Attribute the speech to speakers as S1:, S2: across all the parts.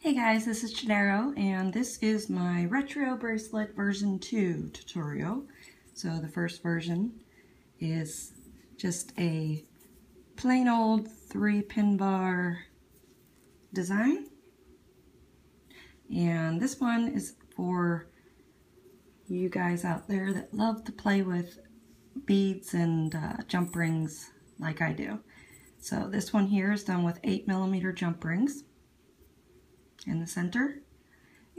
S1: Hey guys, this is Chodaros, and this is my Retro Bracelet version 2 tutorial. So the first version is just a plain old 3-pin bar design. And this one is for you guys out there that love to play with beads and jump rings like I do. So this one here is done with 8mm jump rings in the center,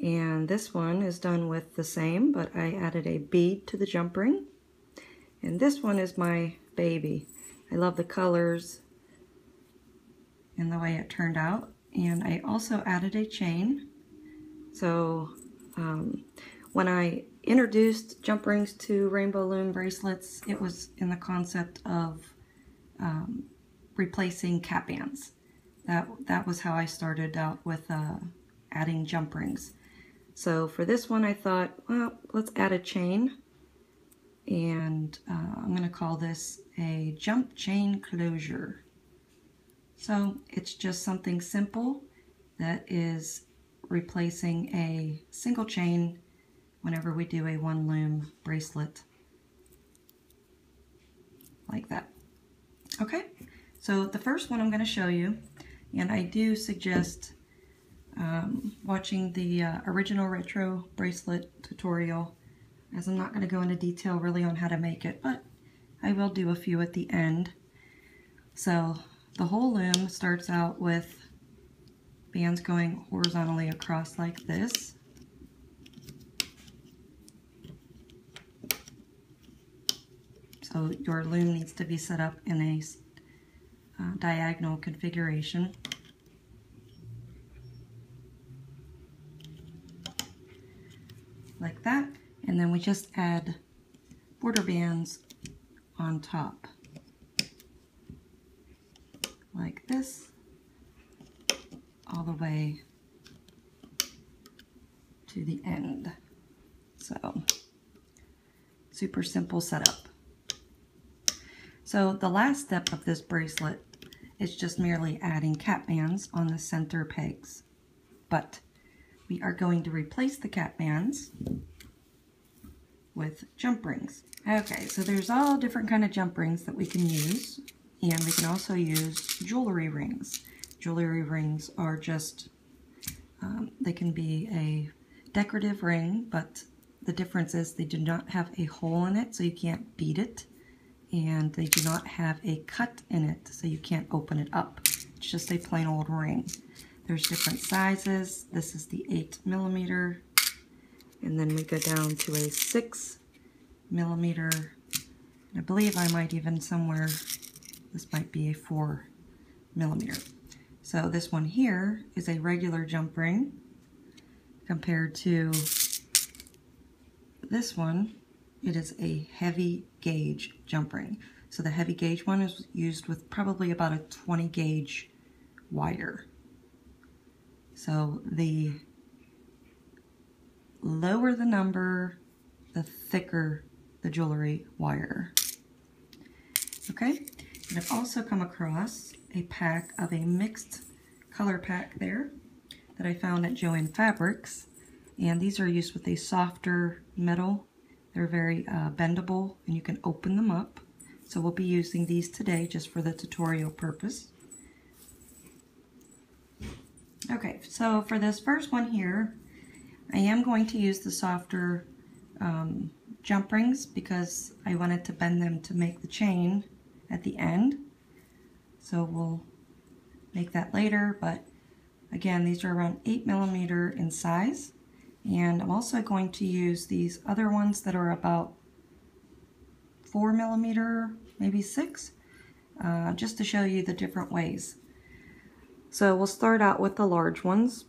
S1: and this one is done with the same, but I added a bead to the jump ring. And this one is my baby. I love the colors and the way it turned out, and I also added a chain. So when I introduced jump rings to Rainbow Loom bracelets, it was in the concept of replacing cap bands. That was how I started out with adding jump rings. So for this one I thought, well, let's add a chain, and I'm going to call this a jump chain closure. So it's just something simple that is replacing a single chain whenever we do a 1-loom bracelet like that. Okay, so the first one I'm going to show you, and I do suggest watching the original retro bracelet tutorial, as I'm not going to go into detail really on how to make it, but I will do a few at the end. So the whole loom starts out with bands going horizontally across like this. So your loom needs to be set up in a diagonal configuration. Like that, and then we just add border bands on top like this all the way to the end. So super simple setup. So the last step of this bracelet is just merely adding cap bands on the center pegs, but we are going to replace the cap bands with jump rings. Okay, so there's all different kind of jump rings that we can use, and we can also use jewelry rings. Jewelry rings are just, they can be a decorative ring, but the difference is they do not have a hole in it, so you can't beat it, and they do not have a cut in it, so you can't open it up. It's just a plain old ring. There's different sizes. This is the 8mm, and then we go down to a 6mm. I believe I might even somewhere, this might be a 4mm. So this one here is a regular jump ring compared to this one. It is a heavy gauge jump ring. So the heavy gauge one is used with probably about a 20 gauge wire. So the lower the number, the thicker the jewelry wire. Okay, and I've also come across a pack of a mixed color pack there that I found at Joann Fabrics, and these are used with a softer metal. They're very bendable, and you can open them up. So we'll be using these today just for the tutorial purpose. Okay, so for this first one here, I am going to use the softer jump rings because I wanted to bend them to make the chain at the end. So we'll make that later, but again, these are around 8mm in size. And I'm also going to use these other ones that are about 4mm, maybe 6, just to show you the different ways. So we'll start out with the large ones.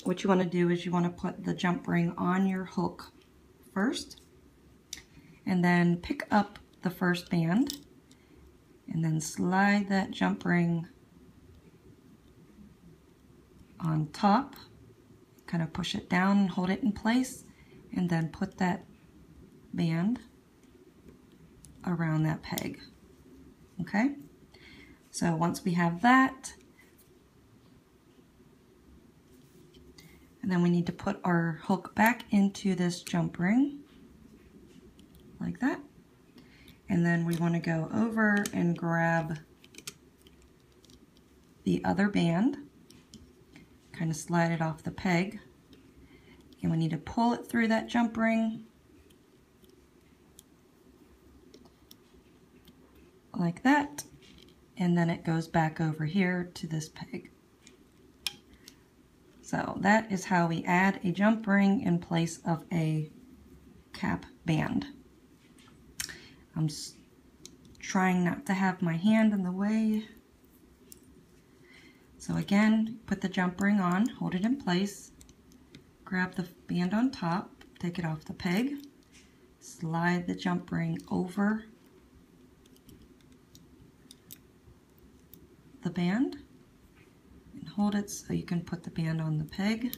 S1: What you want to do is you want to put the jump ring on your hook first, and then pick up the first band, and then slide that jump ring on top, kind of push it down and hold it in place, and then put that band around that peg. Okay, so once we have that, And then we need to put our hook back into this jump ring, like that. And then we want to go over and grab the other band, kind of slide it off the peg, and we need to pull it through that jump ring, like that, and then it goes back over here to this peg. So that is how we add a jump ring in place of a cap band. I'm trying not to have my hand in the way. So again, put the jump ring on, hold it in place, grab the band on top, take it off the peg, slide the jump ring over the band, and hold it so you can put the band on the peg.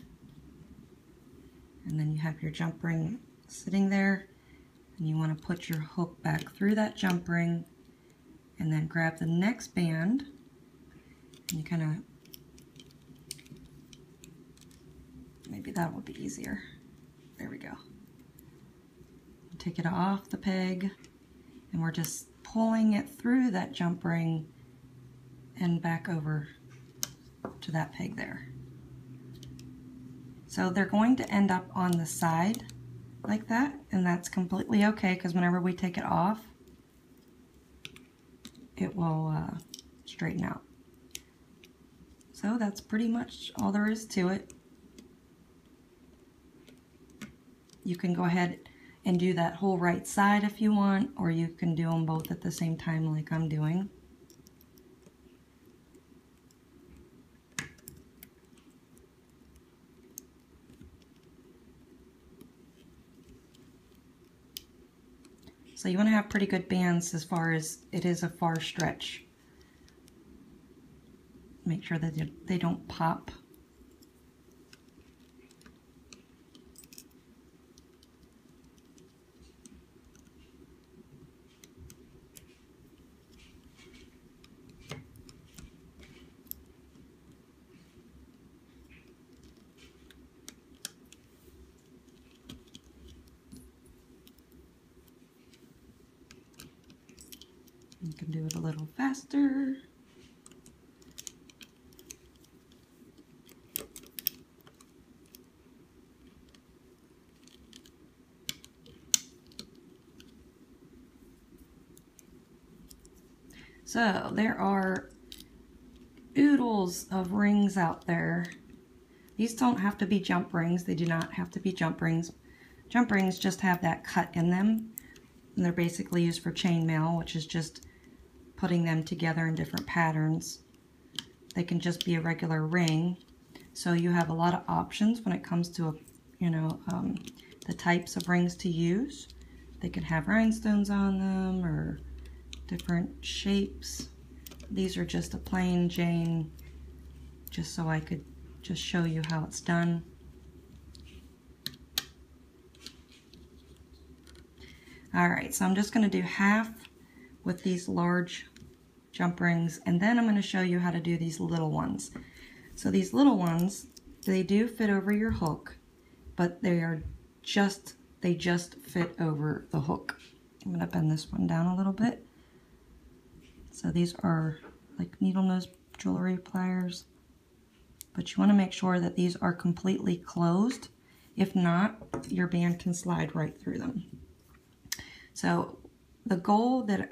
S1: And then you have your jump ring sitting there, and you want to put your hook back through that jump ring, and then grab the next band, and you kind of, maybe that would be easier. There we go. Take it off the peg, and we're just pulling it through that jump ring and back over to that peg there. So they're going to end up on the side like that, and that's completely okay, because whenever we take it off, it will straighten out. So that's pretty much all there is to it. You can go ahead and do that whole right side if you want, or you can do them both at the same time like I'm doing. So you want to have pretty good bands as far as it is a far stretch. Make sure that they don't pop. You can do it a little faster. So there are oodles of rings out there. These don't have to be jump rings. They do not have to be jump rings. Jump rings just have that cut in them, and they're basically used for chainmail, which is just putting them together in different patterns. They can just be a regular ring, so you have a lot of options when it comes to, the types of rings to use. They can have rhinestones on them or different shapes. These are just a plain Jane, just so I could just show you how it's done. Alright, so I'm just going to do half with these large jump rings, and then I'm going to show you how to do these little ones. So these little ones, they do fit over your hook, but they just fit over the hook. I'm going to bend this one down a little bit. So these are like needle nose jewelry pliers, but you want to make sure that these are completely closed. If not, your band can slide right through them. So the goal that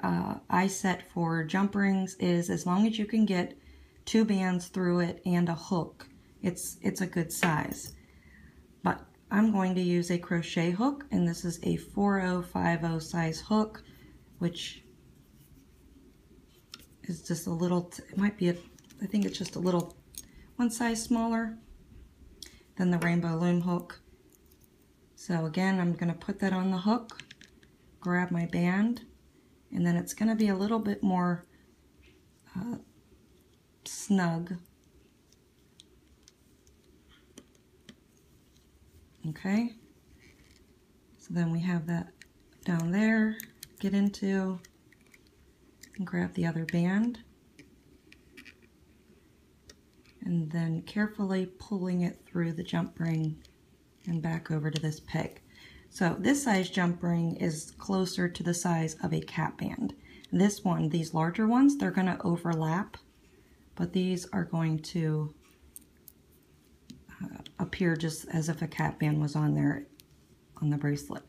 S1: I set for jump rings is, as long as you can get 2 bands through it and a hook, it's a good size. But I'm going to use a crochet hook, and this is a 4050 size hook, which is just a little, it might be I think it's just a little, one size smaller than the Rainbow Loom hook. So again, I'm going to put that on the hook, grab my band, and then it's going to be a little bit more snug. Okay, so then we have that down there, get into, and grab the other band, and and then carefully pulling it through the jump ring and back over to this peg. So this size jump ring is closer to the size of a cap band. This one, these larger ones, they're going to overlap, but these are going to appear just as if a cap band was on there on the bracelet.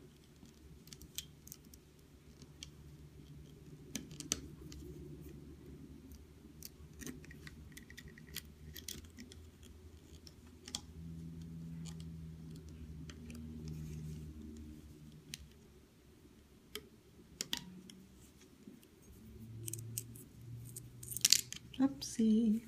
S1: Oopsie.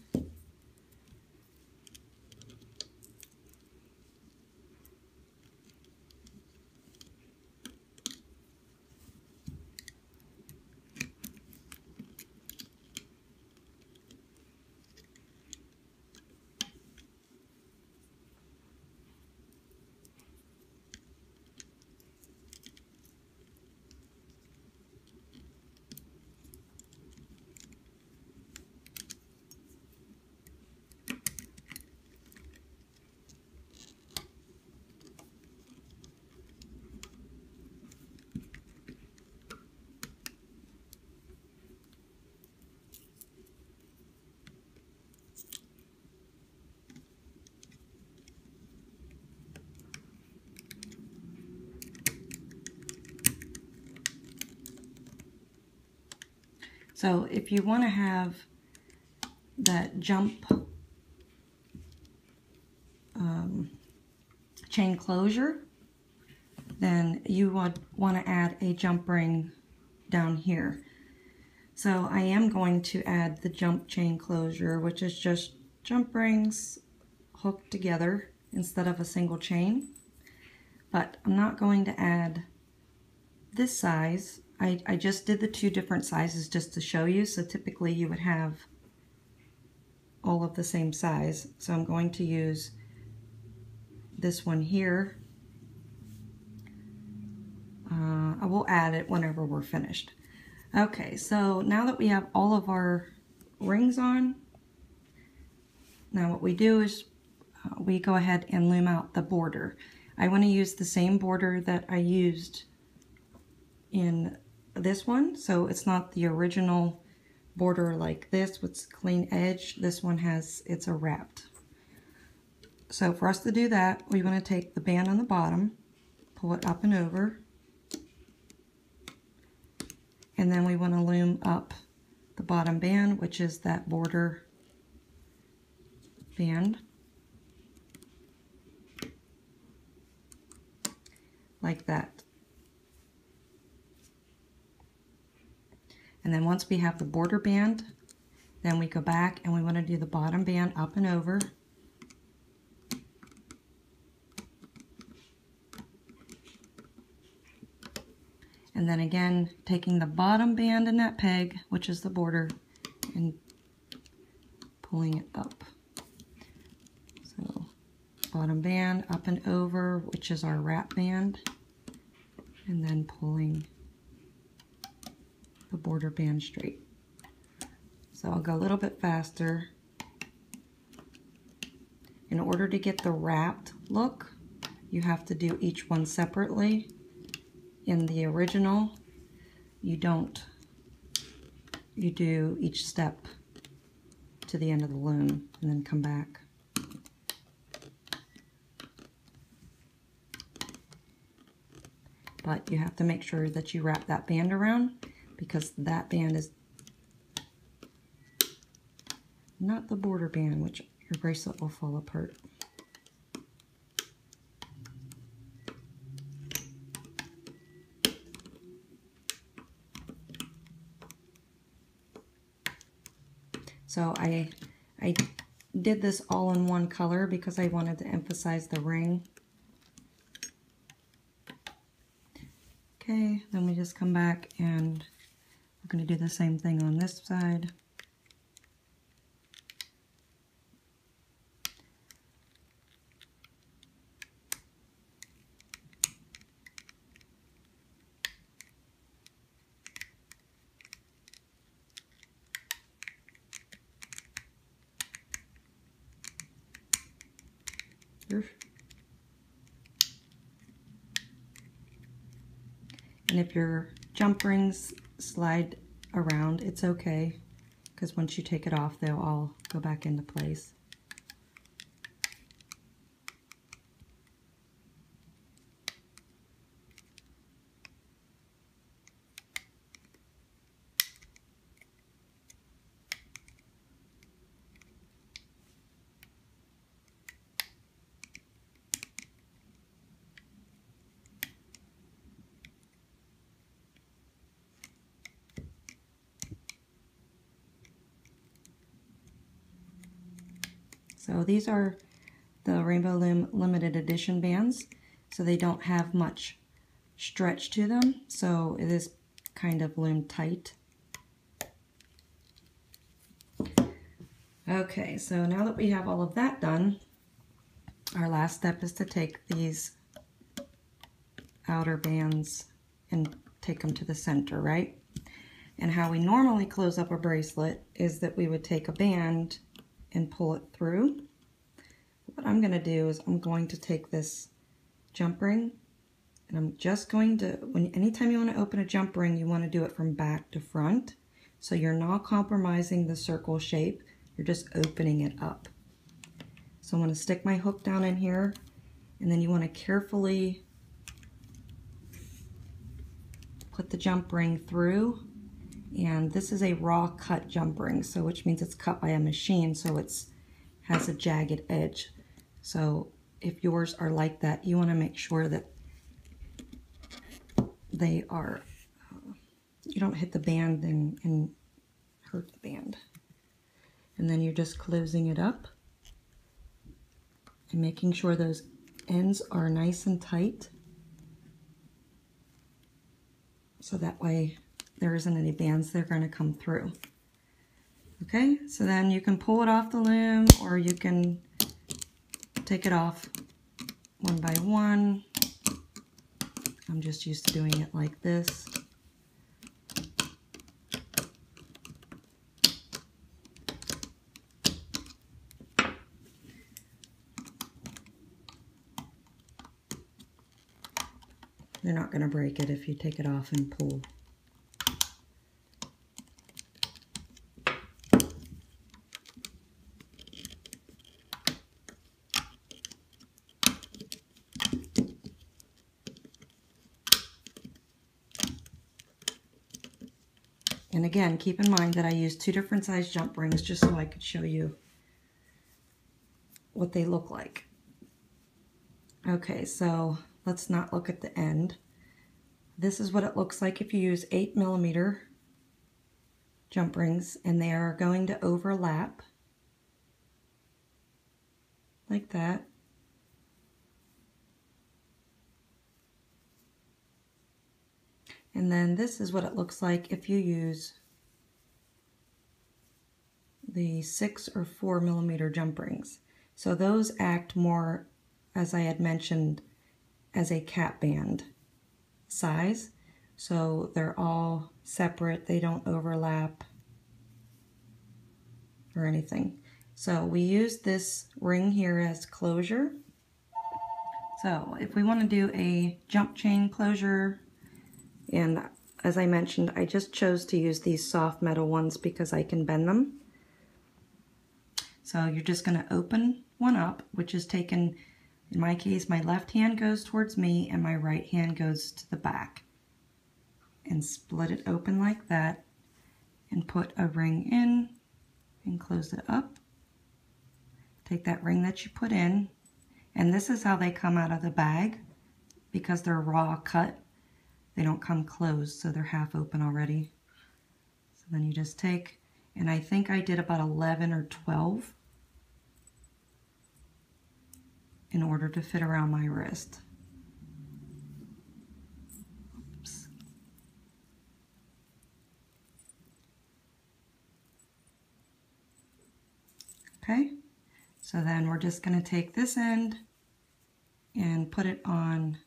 S1: So if you want to have that jump chain closure, then you would want to add a jump ring down here. So I am going to add the jump chain closure, which is just jump rings hooked together instead of a single chain. But I'm not going to add this size. I just did the two different sizes just to show you. So typically you would have all of the same size. So I'm going to use this one here. I will add it whenever we're finished. Okay, so now that we have all of our rings on, now what we do is we go ahead and loom out the border. I want to use the same border that I used in this one, so it's not the original border like this with clean edge. This one it's a wrapped. So for us to do that, we want to take the band on the bottom, pull it up and over, and then we want to loom up the bottom band, which is that border band, like that. And then once we have the border band, then we go back and we want to do the bottom band up and over. And then again, taking the bottom band in that peg, which is the border, and pulling it up. So bottom band up and over, which is our wrap band, and then pulling the border band straight. So I'll go a little bit faster. In order to get the wrapped look, you have to do each one separately. In the original, you don't. You do each step to the end of the loom and then come back. But you have to make sure that you wrap that band around, because that band is not the border band, which your bracelet will fall apart. So I did this all in one color because I wanted to emphasize the ring. Okay, then we just come back and we're going to do the same thing on this side. And if your jump rings slide around, it's okay, because once you take it off, they'll all go back into place. So these are the Rainbow Loom limited edition bands, so they don't have much stretch to them, so it is kind of loom tight. Okay, so now that we have all of that done, our last step is to take these outer bands and take them to the center, right? And how we normally close up a bracelet is that we would take a band and pull it through. What I'm going to do is I'm going to take this jump ring, and I'm just going to, anytime you want to open a jump ring, you want to do it from back to front. So you're not compromising the circle shape, you're just opening it up. So I'm going to stick my hook down in here, and then you want to carefully put the jump ring through. And this is a raw cut jump ring, so which means it's cut by a machine, so it's has a jagged edge. So if yours are like that, you want to make sure that they are, you don't hit the band and hurt the band. And then you're just closing it up and making sure those ends are nice and tight, so that way there isn't any bands that are going to come through. Okay, so then you can pull it off the loom, or you can take it off one by one. I'm just used to doing it like this. You're not going to break it if you take it off and pull. And again, keep in mind that I used 2 different size jump rings just so I could show you what they look like. Okay, so let's not look at the end. This is what it looks like if you use 8mm jump rings, and they are going to overlap like that. And then this is what it looks like if you use the 6 or 4mm jump rings. So those act more, as I had mentioned, as a cap band size. So they're all separate, they don't overlap or anything. So we use this ring here as closure. So if we want to do a jump chain closure, and as I mentioned, I just chose to use these soft metal ones because I can bend them. So you're just going to open one up, which is taken, in my case, my left hand goes towards me and my right hand goes to the back. And split it open like that and put a ring in and close it up. Take that ring that you put in, and this is how they come out of the bag because they're raw cut. They don't come closed, so they're half open already. So then you just take, and I think I did about 11 or 12 in order to fit around my wrist. Oops. Okay, so then we're just going to take this end and put it on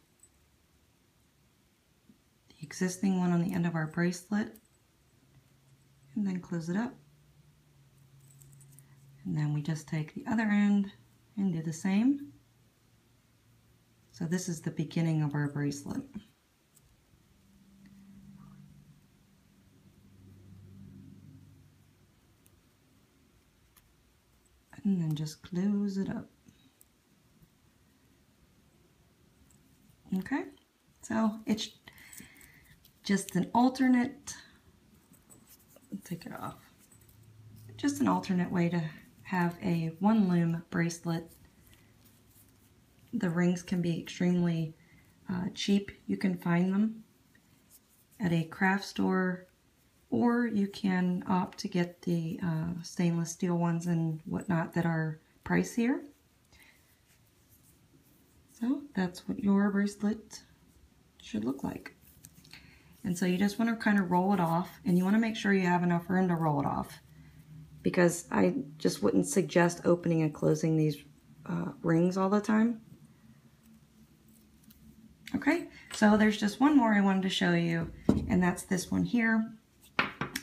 S1: the existing one on the end of our bracelet, and then close it up. And then we just take the other end and do the same. So this is the beginning of our bracelet. And then just close it up. Okay, so it's just an alternate, take it off, just an alternate way to have a one loom bracelet. The rings can be extremely cheap. You can find them at a craft store, or you can opt to get the stainless steel ones and whatnot that are pricier. So that's what your bracelet should look like. And so you just want to kind of roll it off, and you want to make sure you have enough room to roll it off, because I just wouldn't suggest opening and closing these rings all the time. Okay, so there's just one more I wanted to show you, and that's this one here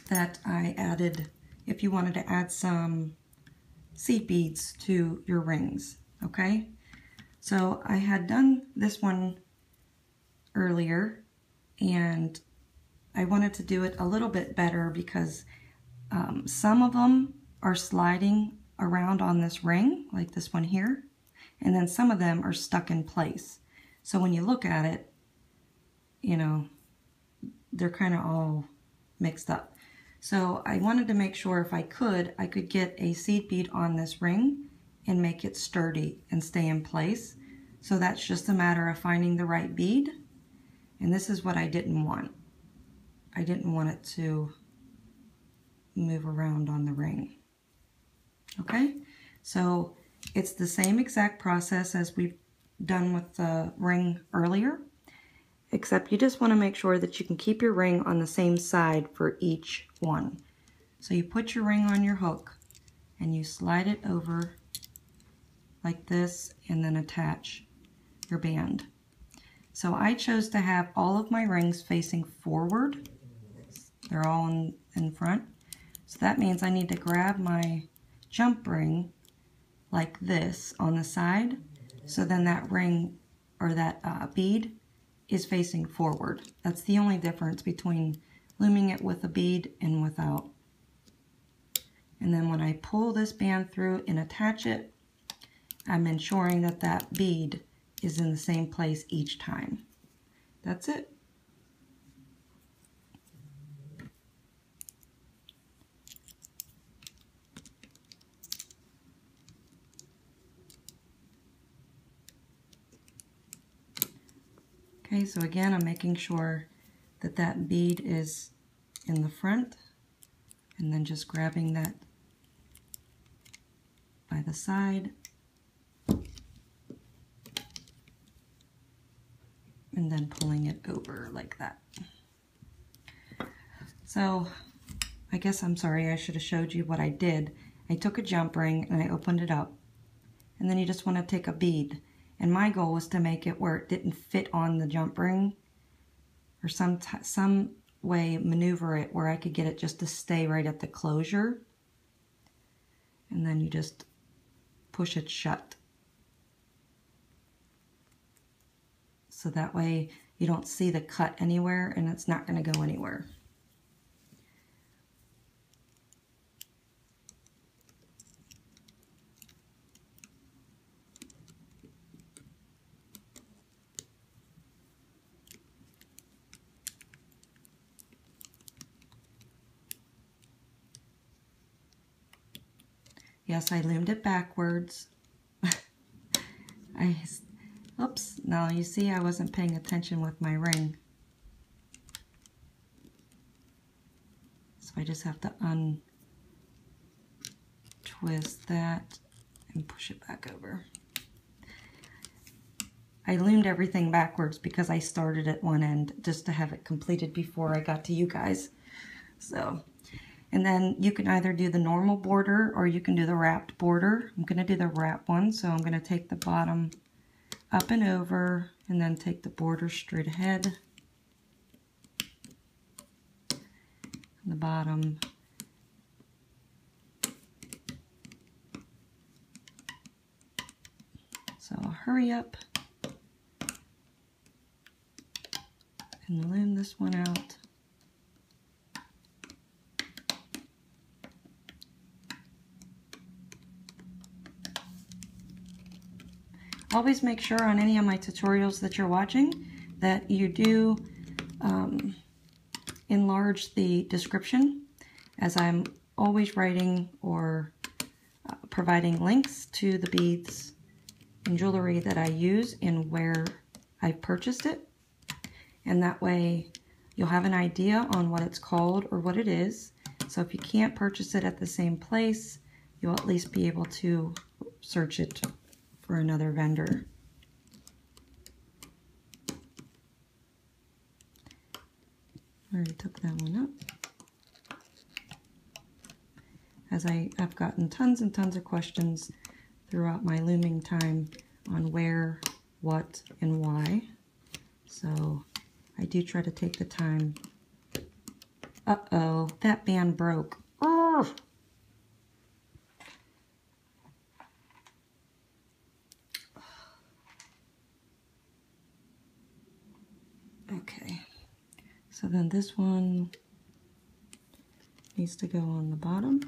S1: that I added if you wanted to add some seed beads to your rings. Okay, so I had done this one earlier, and I wanted to do it a little bit better because some of them are sliding around on this ring, like this one here, and then some of them are stuck in place. So when you look at it, you know, they're kind of all mixed up. So I wanted to make sure if I could get a seed bead on this ring and make it sturdy and stay in place. So that's just a matter of finding the right bead. And this is what I didn't want. I didn't want it to move around on the ring. Okay, so it's the same exact process as we've done with the ring earlier, except you just want to make sure that you can keep your ring on the same side for each one. So you put your ring on your hook and you slide it over like this and then attach your band. So I chose to have all of my rings facing forward. They're all in front. So that means I need to grab my jump ring like this on the side, so then that ring or that bead is facing forward. That's the only difference between looming it with a bead and without. And then when I pull this band through and attach it, I'm ensuring that that bead is in the same place each time. That's it. Okay, so again, I'm making sure that that bead is in the front, and then just grabbing that by the side, and then pulling it over like that. So I guess I'm sorry, I should have showed you what I did. I took a jump ring and I opened it up, and then you just want to take a bead. And my goal was to make it where it didn't fit on the jump ring, or some way maneuver it where I could get it just to stay right at the closure. And then you just push it shut. So that way you don't see the cut anywhere and it's not going to go anywhere. Yes, I loomed it backwards. Oops, now you see I wasn't paying attention with my ring. So I just have to untwist that and push it back over. I loomed everything backwards because I started at one end just to have it completed before I got to you guys. So, and then you can either do the normal border or you can do the wrapped border. I'm going to do the wrap one, so I'm going to take the bottom up and over and then take the border straight ahead. And the bottom. So I'll hurry up can loom this one out. Always make sure on any of my tutorials that you're watching that you do enlarge the description, as I'm always writing or providing links to the beads and jewelry that I use and where I've purchased it. And that way you'll have an idea on what it's called or what it is. So if you can't purchase it at the same place, you'll at least be able to search it for another vendor. Already took that one up. As I've gotten tons and tons of questions throughout my looming time on where, what, and why. So I do try to take the time. Uh-oh, that band broke. Oh! Okay, so then this one needs to go on the bottom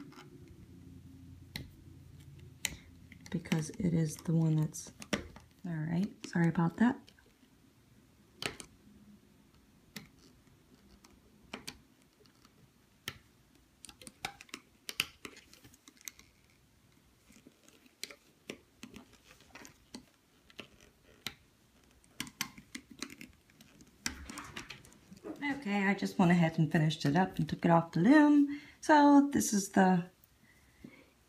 S1: because it is the one that's, all right, sorry about that. Okay, I just went ahead and finished it up and took it off the loom. So this is the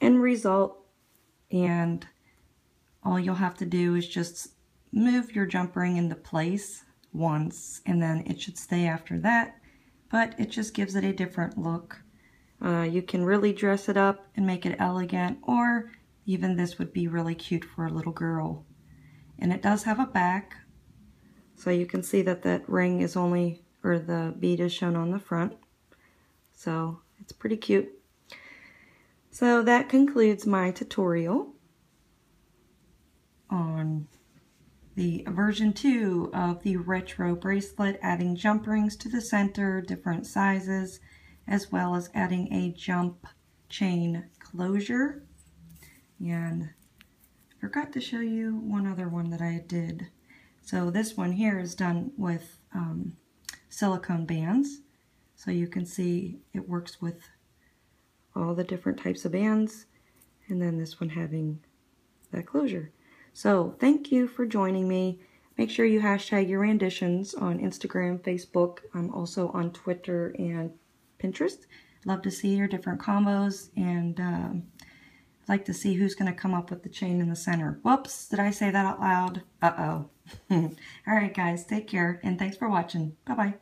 S1: end result, and all you'll have to do is just move your jump ring into place once, and then it should stay after that, but it just gives it a different look. You can really dress it up and make it elegant, or even this would be really cute for a little girl. And it does have a back, so you can see that that ring is only, or the bead is shown on the front. So it's pretty cute. So that concludes my tutorial on the version 2 of the retro bracelet, adding jump rings to the center, different sizes, as well as adding a jump chain closure. And I forgot to show you one other one that I did. So this one here is done with silicone bands. So you can see it works with all the different types of bands, and then this one having that closure. So thank you for joining me. Make sure you hashtag your renditions on Instagram, Facebook. I'm also on Twitter and Pinterest. Love to see your different combos, and I'd like to see who's going to come up with the chain in the center. Whoops, did I say that out loud? Uh-oh. All right, guys, take care, and thanks for watching. Bye-bye.